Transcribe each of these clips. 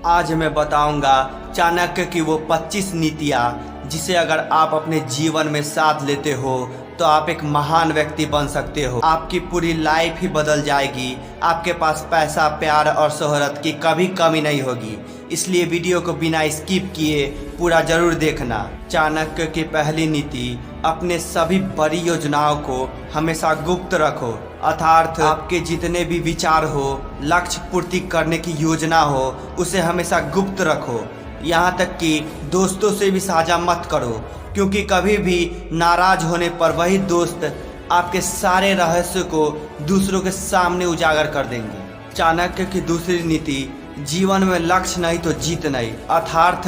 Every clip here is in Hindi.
आज मैं बताऊंगा चाणक्य की वो 25 नीतियाँ जिसे अगर आप अपने जीवन में साथ लेते हो तो आप एक महान व्यक्ति बन सकते हो। आपकी पूरी लाइफ ही बदल जाएगी। आपके पास पैसा, प्यार और शोहरत की कभी कमी नहीं होगी। इसलिए वीडियो को बिना स्किप किए पूरा जरूर देखना। चाणक्य की पहली नीति, अपने सभी बड़ी योजनाओं को हमेशा गुप्त रखो। अर्थात आपके जितने भी विचार हो, लक्ष्य पूर्ति करने की योजना हो, उसे हमेशा गुप्त रखो। यहाँ तक कि दोस्तों से भी साझा मत करो, क्योंकि कभी भी नाराज होने पर वही दोस्त आपके सारे रहस्य को दूसरों के सामने उजागर कर देंगे। चाणक्य की दूसरी नीति, जीवन में लक्ष्य नहीं तो जीत नहीं। अर्थात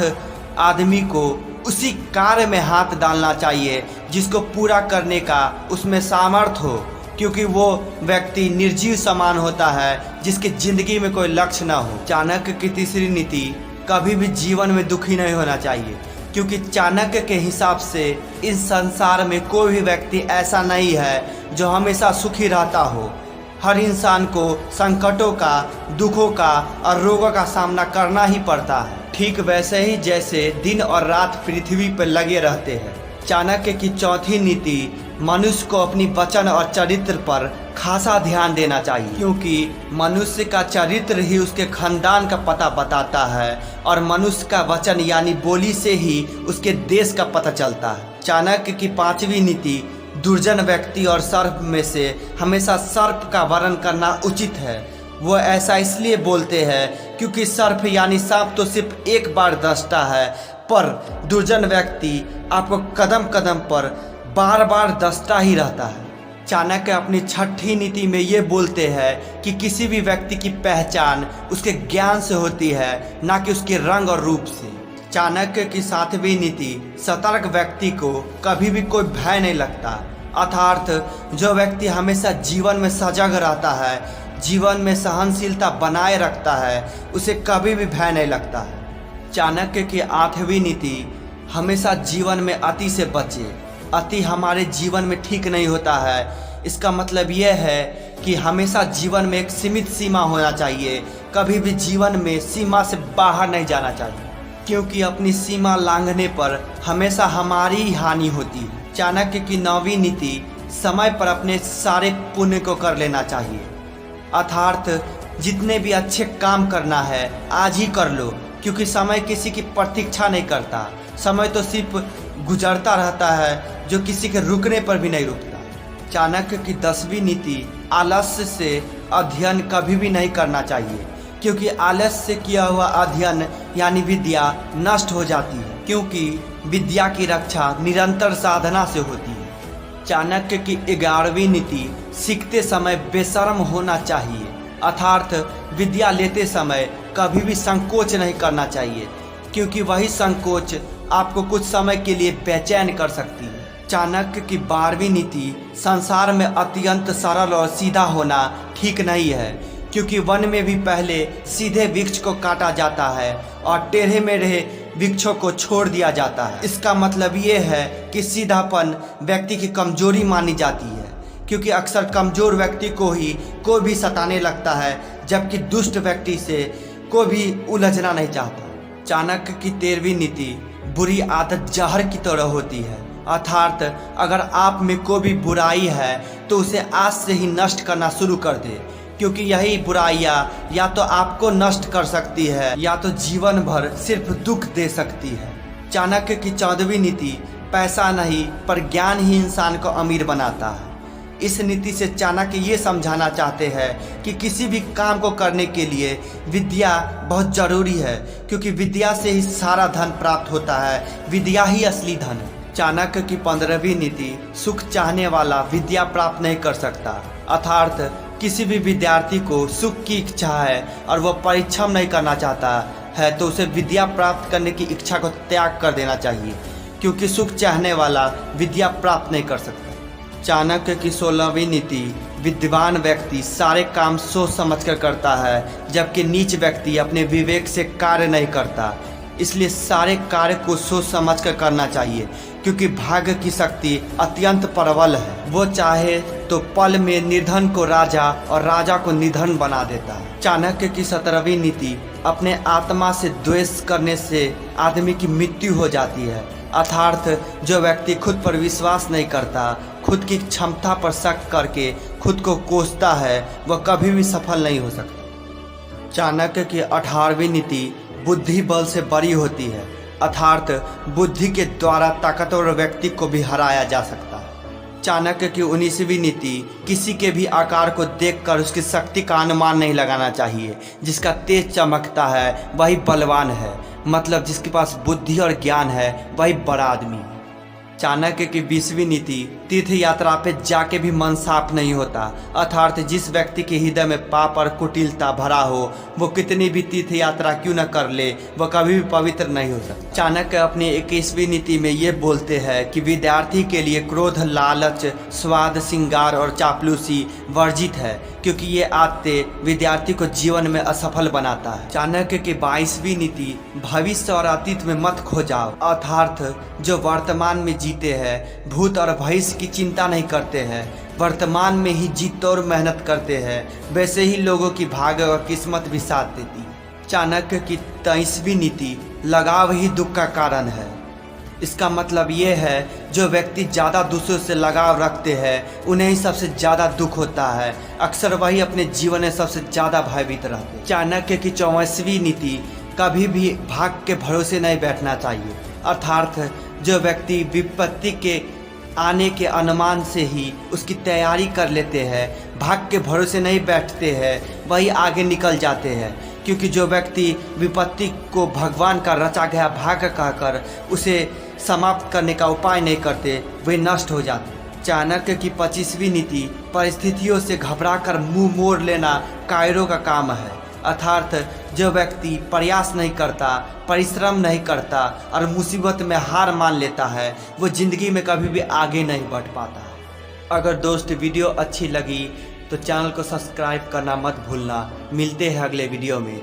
आदमी को उसी कार्य में हाथ डालना चाहिए जिसको पूरा करने का उसमें सामर्थ्य हो, क्योंकि वो व्यक्ति निर्जीव समान होता है जिसकी जिंदगी में कोई लक्ष्य ना हो। चाणक्य की तीसरी नीति, कभी भी जीवन में दुखी नहीं होना चाहिए, क्योंकि चाणक्य के हिसाब से इस संसार में कोई भी व्यक्ति ऐसा नहीं है जो हमेशा सुखी रहता हो। हर इंसान को संकटों का, दुखों का और रोगों का सामना करना ही पड़ता है, ठीक वैसे ही जैसे दिन और रात पृथ्वी पर लगे रहते हैं। चाणक्य की चौथी नीति, मनुष्य को अपनी वचन और चरित्र पर खासा ध्यान देना चाहिए, क्योंकि मनुष्य का चरित्र ही उसके खानदान का पता बताता है और मनुष्य का वचन यानी बोली से ही उसके देश का पता चलता है। चाणक्य की पांचवी नीति, दुर्जन व्यक्ति और सर्प में से हमेशा सर्प का वर्ण करना उचित है। वो ऐसा इसलिए बोलते हैं क्योंकि सर्प यानी सांप तो सिर्फ एक बार डसता है, पर दुर्जन व्यक्ति आपको कदम कदम पर बार बार डसता ही रहता है। चाणक्य अपनी छठी नीति में ये बोलते हैं कि किसी भी व्यक्ति की पहचान उसके ज्ञान से होती है, ना कि उसके रंग और रूप से। चाणक्य की सातवीं नीति, सतर्क व्यक्ति को कभी भी कोई भय नहीं लगता। अर्थात जो व्यक्ति हमेशा जीवन में सजग रहता है, जीवन में सहनशीलता बनाए रखता है, उसे कभी भी भय नहीं लगता है। चाणक्य की आठवीं नीति, हमेशा जीवन में अति से बचे। अति हमारे जीवन में ठीक नहीं होता है। इसका मतलब यह है कि हमेशा जीवन में एक सीमित सीमा होना चाहिए। कभी भी जीवन में सीमा से बाहर नहीं जाना चाहिए, क्योंकि अपनी सीमा लांघने पर हमेशा हमारी ही हानि होती है। चाणक्य की नौवीं नीति, समय पर अपने सारे पुण्य को कर लेना चाहिए। अर्थात जितने भी अच्छे काम करना है आज ही कर लो, क्योंकि समय किसी की प्रतीक्षा नहीं करता। समय तो सिर्फ गुजरता रहता है, जो किसी के रुकने पर भी नहीं रुकता। चाणक्य की 10वीं नीति, आलस्य से अध्ययन कभी भी नहीं करना चाहिए, क्योंकि आलस्य से किया हुआ अध्ययन यानी विद्या नष्ट हो जाती है, क्योंकि विद्या की रक्षा निरंतर साधना से होती है। चाणक्य की 11वीं नीति, सीखते समय बेशर्म होना चाहिए। अर्थात विद्या लेते समय कभी भी संकोच नहीं करना चाहिए, क्योंकि वही संकोच आपको कुछ समय के लिए बेचैन कर सकती है। चाणक्य की 12वीं नीति, संसार में अत्यंत सरल और सीधा होना ठीक नहीं है, क्योंकि वन में भी पहले सीधे वृक्ष को काटा जाता है और टेढ़े मेढ़े वृक्षों को छोड़ दिया जाता है। इसका मतलब ये है कि सीधापन व्यक्ति की कमजोरी मानी जाती है, क्योंकि अक्सर कमजोर व्यक्ति को ही कोई भी सताने लगता है, जबकि दुष्ट व्यक्ति से कोई भी उलझना नहीं चाहता। चाणक्य की 13वीं नीति, बुरी आदत जहर की तरह होती है। अर्थात अगर आप में कोई भी बुराई है तो उसे आज से ही नष्ट करना शुरू कर दे, क्योंकि यही बुराइयां या तो आपको नष्ट कर सकती है या तो जीवन भर सिर्फ दुख दे सकती है। चाणक्य की 14वीं नीति, पैसा नहीं पर ज्ञान ही इंसान को अमीर बनाता है। इस नीति से चाणक्य ये समझाना चाहते हैं कि किसी भी काम को करने के लिए विद्या बहुत ज़रूरी है, क्योंकि विद्या से ही सारा धन प्राप्त होता है। विद्या ही असली धन है। चाणक्य की 15वीं नीति, सुख चाहने वाला विद्या प्राप्त नहीं कर सकता। अर्थात किसी भी विद्यार्थी को सुख की इच्छा है और वह परिश्रम नहीं करना चाहता है तो उसे विद्या प्राप्त करने की इच्छा को त्याग कर देना चाहिए, क्योंकि सुख चाहने वाला विद्या प्राप्त नहीं कर सकता। चाणक्य की 16वीं नीति, विद्वान व्यक्ति सारे काम सोच समझकर करता है, जबकि नीच व्यक्ति अपने विवेक से कार्य नहीं करता। इसलिए सारे कार्य को सोच समझ कर करना चाहिए, क्योंकि भाग्य की शक्ति अत्यंत प्रबल है। वो चाहे तो पल में निर्धन को राजा और राजा को निर्धन बना देता है। चाणक्य की 17वीं नीति, अपने आत्मा से द्वेष करने से आदमी की मृत्यु हो जाती है। अर्थात जो व्यक्ति खुद पर विश्वास नहीं करता, खुद की क्षमता पर शक करके खुद को कोसता है, वह कभी भी सफल नहीं हो सकता। चाणक्य की 18वीं नीति, बुद्धि बल से बड़ी होती है, अर्थात बुद्धि के द्वारा ताकतवर व्यक्ति को भी हराया जा सकता है। चाणक्य की 19वीं नीति, किसी के भी आकार को देखकर उसकी शक्ति का अनुमान नहीं लगाना चाहिए। जिसका तेज चमकता है वही बलवान है, मतलब जिसके पास बुद्धि और ज्ञान है वही बड़ा आदमी है। चाणक्य की 20वीं नीति, तीर्थ यात्रा पे जाके भी मन साफ नहीं होता, अर्थात जिस व्यक्ति के हृदय में पाप और कुटिलता भरा हो, वो कितनी भी तीर्थ यात्रा क्यों न कर ले, वह कभी भी पवित्र नहीं हो सकता। चाणक्य अपनी 21वीं नीति में ये बोलते हैं कि विद्यार्थी के लिए क्रोध, लालच, स्वाद, श्रृंगार और चापलूसी वर्जित है, क्योंकि ये आदतें विद्यार्थी को जीवन में असफल बनाता है। चाणक्य की 22वीं नीति, भविष्य और अतीत में मत खो जाओ, अर्थात जो वर्तमान में जीते हैं, भूत और भविष्य की चिंता नहीं करते हैं, वर्तमान में ही जीत और मेहनत करते हैं, वैसे ही लोगों की भाग्य और किस्मत भी साथ देती है। चाणक्य की 23वीं नीति, लगाव ही दुख का कारण है। इसका मतलब ये है जो व्यक्ति ज़्यादा दूसरों से लगाव रखते हैं उन्हें ही सबसे ज़्यादा दुख होता है, अक्सर वही अपने जीवन में सबसे ज़्यादा भयभीत रहते हैं। चाणक्य की 24वीं नीति, कभी भी भाग्य के भरोसे नहीं बैठना चाहिए, अर्थात जो व्यक्ति विपत्ति के आने के अनुमान से ही उसकी तैयारी कर लेते हैं, भाग्य के भरोसे नहीं बैठते हैं, वही आगे निकल जाते हैं। क्योंकि जो व्यक्ति विपत्ति को भगवान का रचा गया भाग्य कहकर उसे समाप्त करने का उपाय नहीं करते, वे नष्ट हो जाते। चाणक्य की 25वीं नीति, परिस्थितियों से घबराकर मुंह मोड़ लेना कायरों का काम है, अर्थात जो व्यक्ति प्रयास नहीं करता, परिश्रम नहीं करता और मुसीबत में हार मान लेता है, वो जिंदगी में कभी भी आगे नहीं बढ़ पाता। अगर दोस्त वीडियो अच्छी लगी तो चैनल को सब्सक्राइब करना मत भूलना। मिलते हैं अगले वीडियो में।